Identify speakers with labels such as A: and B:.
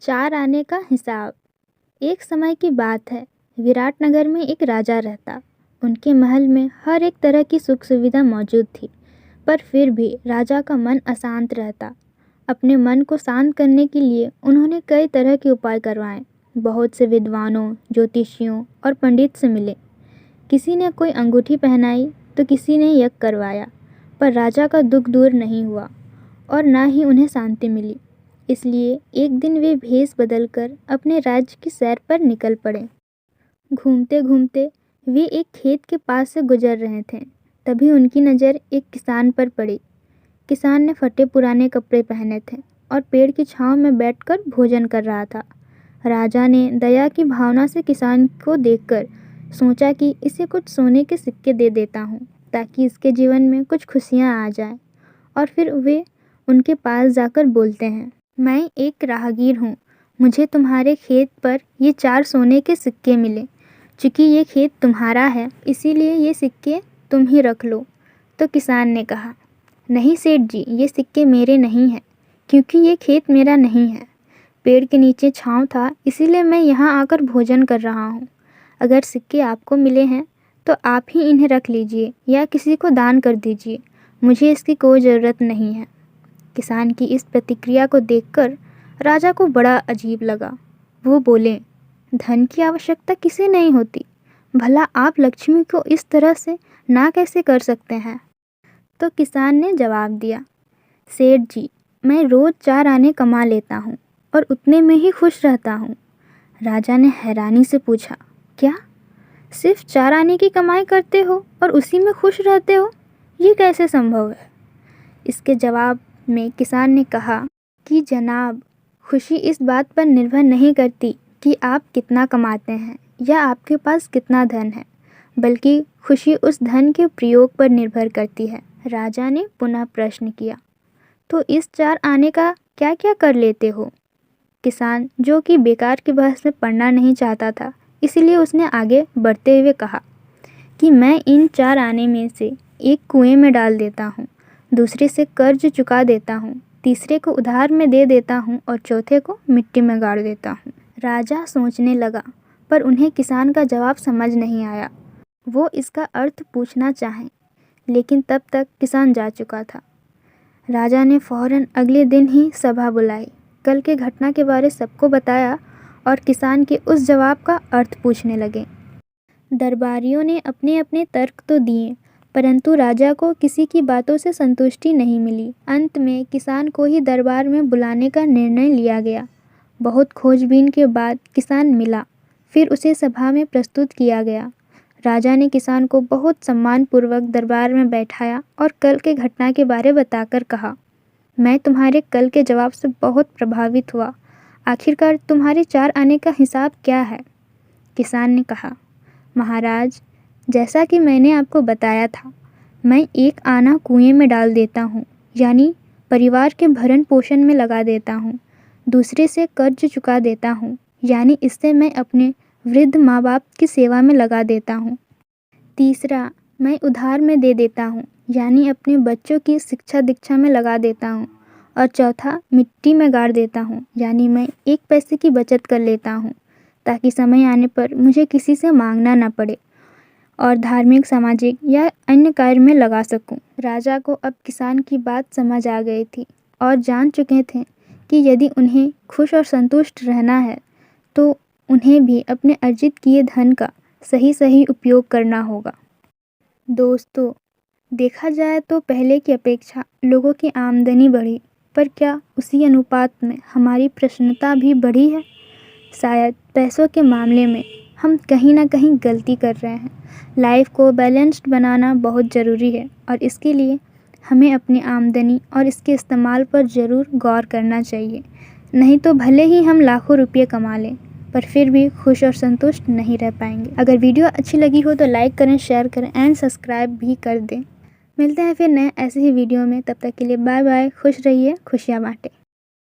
A: चार आने का हिसाब। एक समय की बात है, विराटनगर में एक राजा रहता। उनके महल में हर एक तरह की सुख सुविधा मौजूद थी, पर फिर भी राजा का मन अशांत रहता। अपने मन को शांत करने के लिए उन्होंने कई तरह के उपाय करवाए। बहुत से विद्वानों, ज्योतिषियों और पंडित से मिले। किसी ने कोई अंगूठी पहनाई तो किसी ने यज्ञ करवाया, पर राजा का दुख दूर नहीं हुआ और ना ही उन्हें शांति मिली। इसलिए एक दिन वे भेष बदलकर अपने राज्य की सैर पर निकल पड़े। घूमते घूमते वे एक खेत के पास से गुजर रहे थे। तभी उनकी नज़र एक किसान पर पड़ी। किसान ने फटे पुराने कपड़े पहने थे और पेड़ की छांव में बैठकर भोजन कर रहा था। राजा ने दया की भावना से किसान को देखकर सोचा कि इसे कुछ सोने के सिक्के दे देता हूँ, ताकि इसके जीवन में कुछ खुशियाँ आ जाएं। और फिर वे उनके पास जाकर बोलते हैं, मैं एक राहगीर हूँ, मुझे तुम्हारे खेत पर ये 4 सोने के सिक्के मिले। चूँकि ये खेत तुम्हारा है, इसीलिए ये सिक्के तुम ही रख लो। तो किसान ने कहा, नहीं सेठ जी, ये सिक्के मेरे नहीं हैं, क्योंकि ये खेत मेरा नहीं है। पेड़ के नीचे छाँव था, इसीलिए मैं यहाँ आकर भोजन कर रहा हूँ। अगर सिक्के आपको मिले हैं तो आप ही इन्हें रख लीजिए या किसी को दान कर दीजिए, मुझे इसकी कोई ज़रूरत नहीं है। किसान की इस प्रतिक्रिया को देखकर राजा को बड़ा अजीब लगा। वो बोले, धन की आवश्यकता किसे नहीं होती, भला आप लक्ष्मी को इस तरह से ना कैसे कर सकते हैं। तो किसान ने जवाब दिया, सेठ जी, मैं रोज़ 4 आने कमा लेता हूँ और उतने में ही खुश रहता हूँ। राजा ने हैरानी से पूछा, क्या सिर्फ 4 आने की कमाई करते हो और उसी में खुश रहते हो? ये कैसे संभव है? इसके जवाब में किसान ने कहा कि जनाब, खुशी इस बात पर निर्भर नहीं करती कि आप कितना कमाते हैं या आपके पास कितना धन है, बल्कि खुशी उस धन के प्रयोग पर निर्भर करती है। राजा ने पुनः प्रश्न किया, तो इस 4 आने का क्या क्या कर लेते हो? किसान, जो कि बेकार की बहस में पड़ना नहीं चाहता था, इसलिए उसने आगे बढ़ते हुए कहा कि मैं इन 4 आने में से एक कुएं में डाल देता हूँ, दूसरे से कर्ज चुका देता हूँ, तीसरे को उधार में दे देता हूँ और चौथे को मिट्टी में गाड़ देता हूँ। राजा सोचने लगा, पर उन्हें किसान का जवाब समझ नहीं आया। वो इसका अर्थ पूछना चाहें, लेकिन तब तक किसान जा चुका था। राजा ने फौरन अगले दिन ही सभा बुलाई, कल के घटना के बारे सबको बताया और किसान के उस जवाब का अर्थ पूछने लगे। दरबारियों ने अपने अपने तर्क तो दिए, परंतु राजा को किसी की बातों से संतुष्टि नहीं मिली। अंत में किसान को ही दरबार में बुलाने का निर्णय लिया गया। बहुत खोजबीन के बाद किसान मिला, फिर उसे सभा में प्रस्तुत किया गया। राजा ने किसान को बहुत सम्मानपूर्वक दरबार में बैठाया और कल के घटना के बारे बताकर कहा, मैं तुम्हारे कल के जवाब से बहुत प्रभावित हुआ। आखिरकार तुम्हारे 4 आने का हिसाब क्या है? किसान ने कहा, महाराज, जैसा कि मैंने आपको बताया था, मैं एक आना कुएं में डाल देता हूँ, यानी परिवार के भरण पोषण में लगा देता हूँ। दूसरे से कर्ज चुका देता हूँ, यानी इससे मैं अपने वृद्ध माँ बाप की सेवा में लगा देता हूँ। तीसरा, मैं उधार में दे देता हूँ, यानी अपने बच्चों की शिक्षा दीक्षा में लगा देता हूँ। और चौथा, मिट्टी में गाड़ देता हूँ, यानी मैं 1 पैसे की बचत कर लेता हूँ, ताकि समय आने पर मुझे किसी से मांगना ना पड़े और धार्मिक, सामाजिक या अन्य कार्य में लगा सकूं। राजा को अब किसान की बात समझ आ गई थी और जान चुके थे कि यदि उन्हें खुश और संतुष्ट रहना है तो उन्हें भी अपने अर्जित किए धन का सही उपयोग करना होगा। दोस्तों, देखा जाए तो पहले की अपेक्षा लोगों की आमदनी बढ़ी, पर क्या उसी अनुपात में हमारी प्रसन्नता भी बढ़ी है? शायद पैसों के मामले में हम कहीं ना कहीं गलती कर रहे हैं। लाइफ को बैलेंस्ड बनाना बहुत ज़रूरी है और इसके लिए हमें अपनी आमदनी और इसके इस्तेमाल पर ज़रूर गौर करना चाहिए। नहीं तो भले ही हम लाखों रुपये कमा लें, पर फिर भी खुश और संतुष्ट नहीं रह पाएंगे। अगर वीडियो अच्छी लगी हो तो लाइक करें, शेयर करें एंड सब्सक्राइब भी कर दें। मिलते हैं फिर नए ऐसे ही वीडियो में, तब तक के लिए बाय बाय। खुश रहिए, खुशियाँ बांटें।